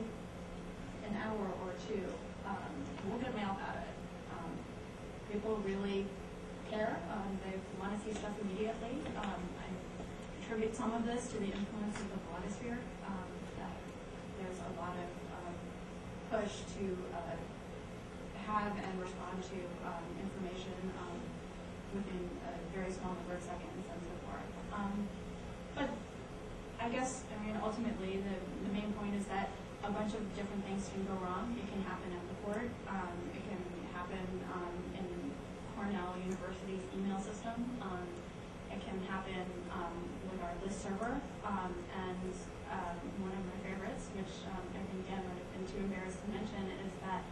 Speaker 4: an hour or two, we'll get mail about it. People really care. They want to see stuff immediately. I attribute some of this to the influence of the blogosphere. That there's a lot of push to have and respond to information within a very small number of seconds and so forth. But I guess, ultimately, the main point is that a bunch of different things can go wrong. It can happen at the court. It can happen in Cornell University's email system. It can happen with our list server. And one of my favorites, which I think, again, would have been too embarrassed to mention, is that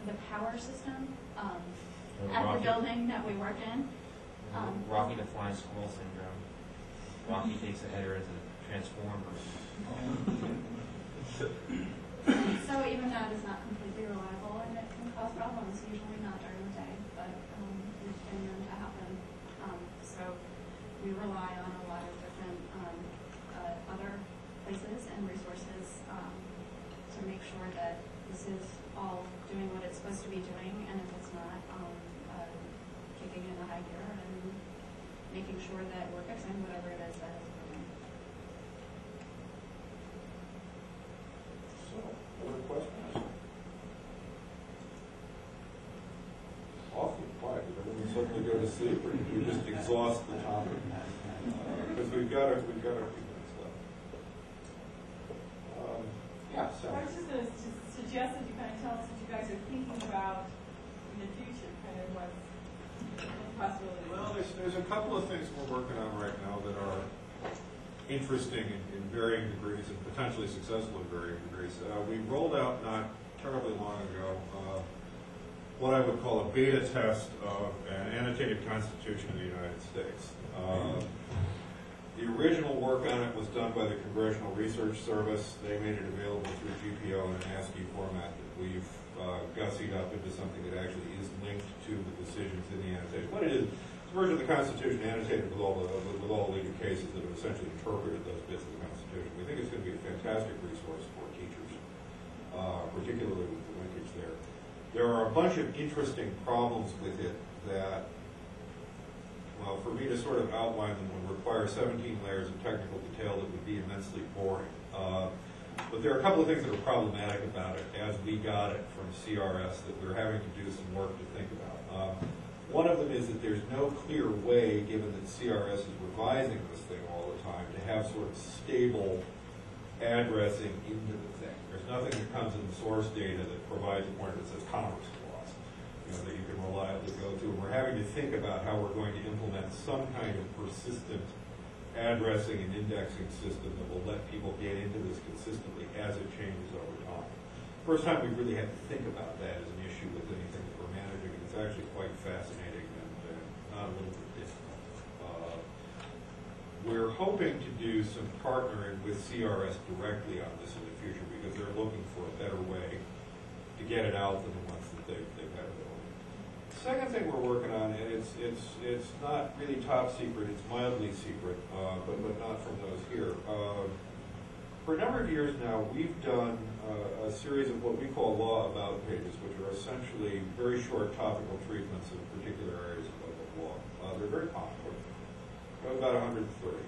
Speaker 4: the power system at the building that we work in.
Speaker 2: Rocky the Flying Squirrel syndrome. Rocky takes a header as a transformer.
Speaker 4: So even that is not completely reliable, and it can cause problems, usually not during the day, but it's been known to happen. So we rely on a lot of different other places and resources to make sure that this is all doing what it's supposed to be doing, and if it's not, kicking in the high gear and making sure that we're fixing whatever it is that is broken.
Speaker 1: So, other questions? Awfully quiet. Did everyone suddenly go to sleep, or did we just exhaust the topic? Because we've got a few minutes left. Yeah, so.
Speaker 8: I was just going to suggest that you kind of tell us what you guys are thinking about in the future, kind of what's possibilities.
Speaker 1: Well, there's a couple of things we're working on right now that are interesting in varying degrees and potentially successful in varying degrees. We rolled out not terribly long ago what I would call a beta test of an annotated constitution of the United States. The original work on it was done by the Congressional Research Service. They made it available through GPO in an ASCII format that we've gussied up into something that actually is linked to the decisions in the annotation. What it is, it's a version of the Constitution annotated with all the legal cases that have essentially interpreted those bits of the Constitution. We think it's going to be a fantastic resource for teachers, particularly with the linkage there. There are a bunch of interesting problems with it that, well, for me to sort of outline them would require 17 layers of technical detail that would be immensely boring. But there are a couple of things that are problematic about it as we got it from CRS that we're having to do some work to think about. One of them is that there's no clear way, given that CRS is revising this thing all the time, to have sort of stable addressing into the thing. There's nothing that comes in the source data that provides a pointer that says commerce clause, that you can reliably go to. And we're having to think about how we're going to implement some kind of persistent addressing and indexing system that will let people get into this consistently as it changes over time. First time we really had to think about that as an issue with anything that we're managing, and it's actually quite fascinating and not a little bit difficult. We're hoping to do some partnering with CRS directly on this in the future because they're looking for a better way to get it out than the ones that they've had available. Second thing we're working on, and it's not really top secret, it's mildly secret, but not from those here. For a number of years now, we've done a series of what we call law about pages, which are essentially very short topical treatments of particular areas of law. They're very popular. We have about 130 of them.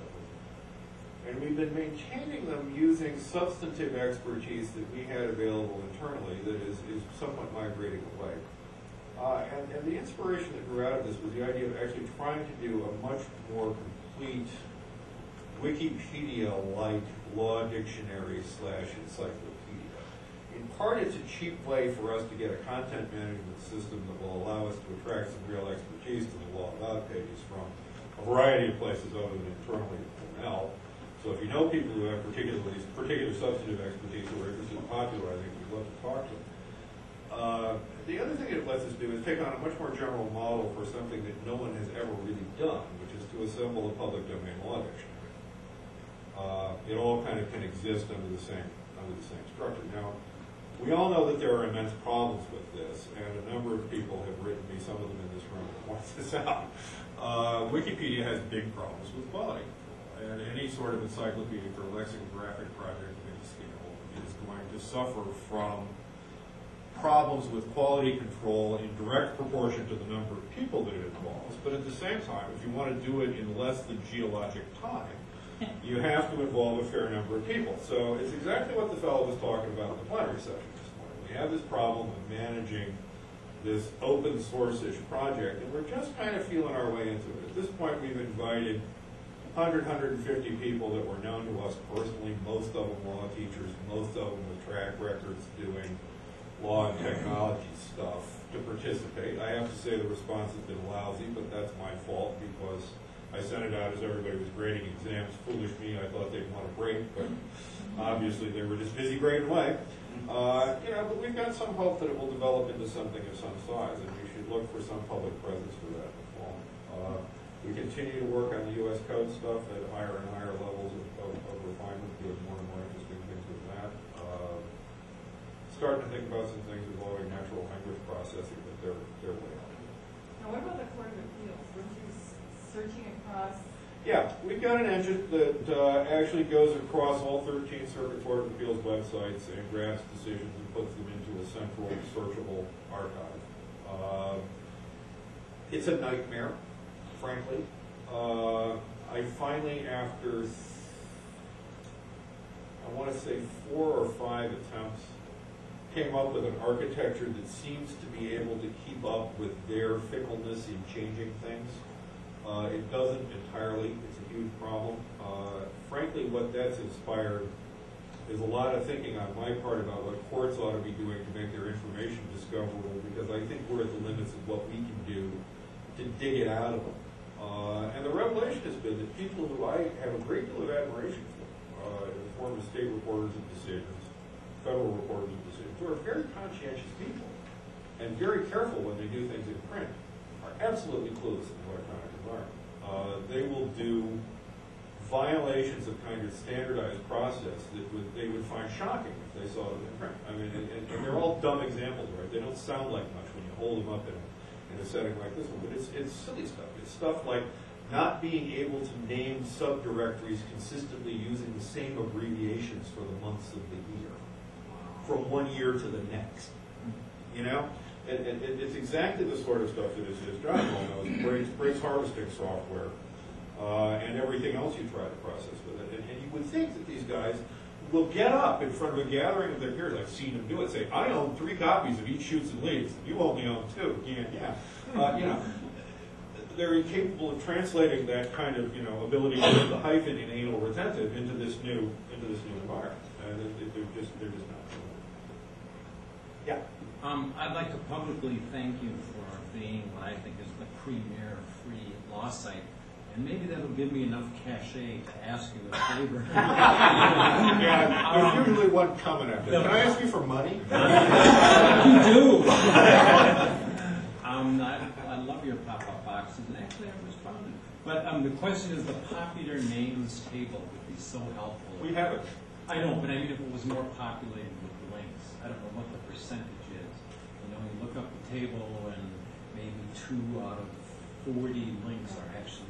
Speaker 1: And we've been maintaining them using substantive expertise that we had available internally that is somewhat migrating away. And the inspiration that grew out of this was the idea of actually trying to do a much more complete Wikipedia-like law dictionary / encyclopedia. In part, it's a cheap way for us to get a content management system that will allow us to attract some real expertise to the law about pages from a variety of places other than internally at Cornell. So if you know people who have particular substantive expertise who are interested in popularizing, we'd love to talk to them. The other thing it lets us do is take on a much more general model for something that no one has ever really done, which is to assemble a public domain law dictionary. It all kind of can exist under the same structure. Now, we all know that there are immense problems with this, and a number of people have written me, some of them in this room, that point this out. Wikipedia has big problems with quality control, and any sort of encyclopedic or lexicographic project of any scale is going to suffer from problems with quality control in direct proportion to the number of people that it involves, but at the same time, if you want to do it in less than geologic time, you have to involve a fair number of people. So it's exactly what the fellow was talking about in the plenary session this morning. We have this problem of managing this open source-ish project, and we're just kind of feeling our way into it. At this point, we've invited 150 people that were known to us personally, most of them law teachers, most of them with track records doing law and technology stuff to participate. I have to say the response has been lousy, but that's my fault because I sent it out as everybody was grading exams. Foolish me, I thought they'd want a break, but obviously they were just busy grading away. But we've got some hope that it will develop into something of some size, and we should look for some public presence for that in the fall. We continue to work on the U.S. Code stuff at higher and higher levels of refinement, doing more and more interesting things with that. Starting to think about some things involving natural language processing, but they're way out.
Speaker 8: Now, what about the Court of Appeals? Weren't you searching across?
Speaker 1: Yeah, we've got an engine that actually goes across all 13 Circuit Court of Appeals websites and grabs decisions and puts them into a central searchable archive. It's a nightmare, frankly. I finally, after, I want to say 4 or 5 attempts, came up with an architecture that seems to be able to keep up with their fickleness in changing things. It doesn't entirely. It's a huge problem. Frankly, what that's inspired is a lot of thinking on my part about what courts ought to be doing to make their information discoverable, because I think we're at the limits of what we can do to dig it out of them. And the revelation has been that people who I have a great deal of admiration for, in the form of state reporters of decisions, federal reporters of decisions, who are very conscientious people and very careful when they do things in print, are absolutely clueless in the electronic environment. They will do violations of kind of standardized process that they would find shocking if they saw them in print. I mean, and they're all dumb examples, right? They don't sound like much when you hold them up in a setting like this one, but it's silly stuff. It's stuff like not being able to name subdirectories consistently using the same abbreviations for the months of the year, from one year to the next. You know? And it's exactly the sort of stuff that, as John well knows, breaks harvesting software and everything else you try to process with it. And you would think that these guys will get up in front of a gathering of their peers, I've seen them do it, say, I own 3 copies of each Shoots and Leaves, you only own 2. Yeah. You know, they're incapable of translating that kind of, you know, ability to put the hyphen in anal retentive into this new environment. They're just not doing it. Yeah.
Speaker 10: I'd like to publicly thank you for being what I think is the premier free law site. And maybe that'll give me enough cachet to ask you a favor.
Speaker 1: Yeah, there's usually one coming after. Can I ask you for money?
Speaker 10: You do. I love your pop-up boxes, and actually I've responded. But the question is, the popular names table would be so helpful.
Speaker 1: We have it.
Speaker 10: I know, but I mean, if it was more populated with links, I don't know what the percentage is. You know, you look up the table, and maybe 2 out of 40 links are actually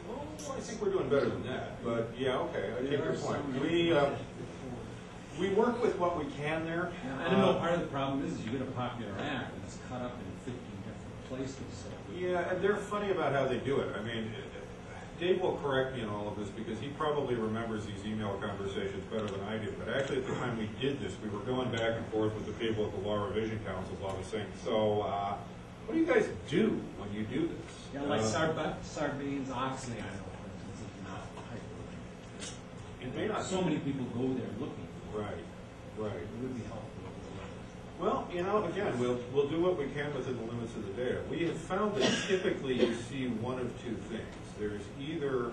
Speaker 1: Well, I think we're doing better than that, but yeah, okay, I take your point. We work with what we can there.
Speaker 10: I don't know, part of the problem is you get a popular app and it's cut up in 15 different places. So
Speaker 1: yeah, and they're funny about how they do it. I mean, Dave will correct me on all of this because he probably remembers these email conversations better than I do, but actually at the time we did this, we were going back and forth with the people at the Law Revision Council's office saying, so what do you guys do when you do this?
Speaker 10: Yeah, like Sarbanes-Oxley, I know, for instance, is not hyperlinked.
Speaker 1: It may not.
Speaker 10: So many people go there looking.
Speaker 1: Right.
Speaker 10: It would be helpful.
Speaker 1: Well, you know, again, we'll do what we can within the limits of the data. We have found that typically you see one of 2 things. There's either,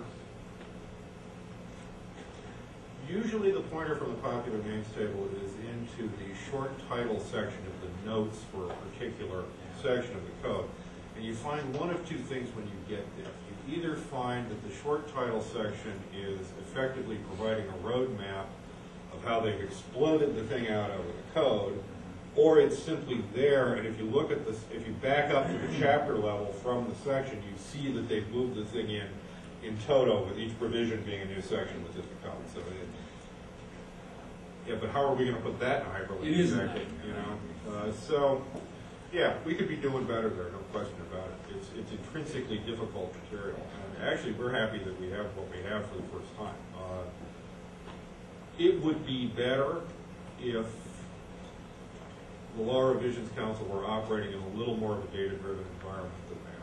Speaker 1: usually the pointer from the popular names table is into the short title section of the notes for a particular section of the code. And you find one of 2 things when you get there. You either find that the short title section is effectively providing a roadmap of how they've exploded the thing out over the code, or it's simply there, and if you look at this, if you back up to the chapter level from the section, you see that they've moved the thing in toto, with each provision being a new section within the code. So yeah, but how are we going to put that in hyperlink?
Speaker 10: It is
Speaker 1: exactly, you know. So yeah, we could be doing better there, no question about it. It's intrinsically difficult material, and actually we're happy that we have what we have for the first time. It would be better if the Law Revisions Council were operating in a little more of a data-driven environment than they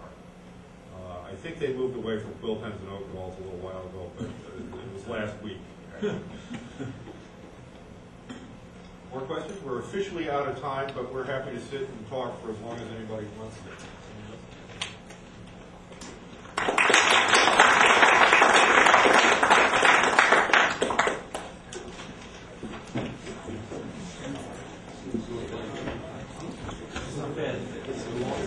Speaker 1: are. I think they moved away from quill pens and oak walls a little while ago, but it was last week. More questions? We're officially out of time, but we're happy to sit and talk for as long as anybody wants to.
Speaker 2: It's not bad. It's a long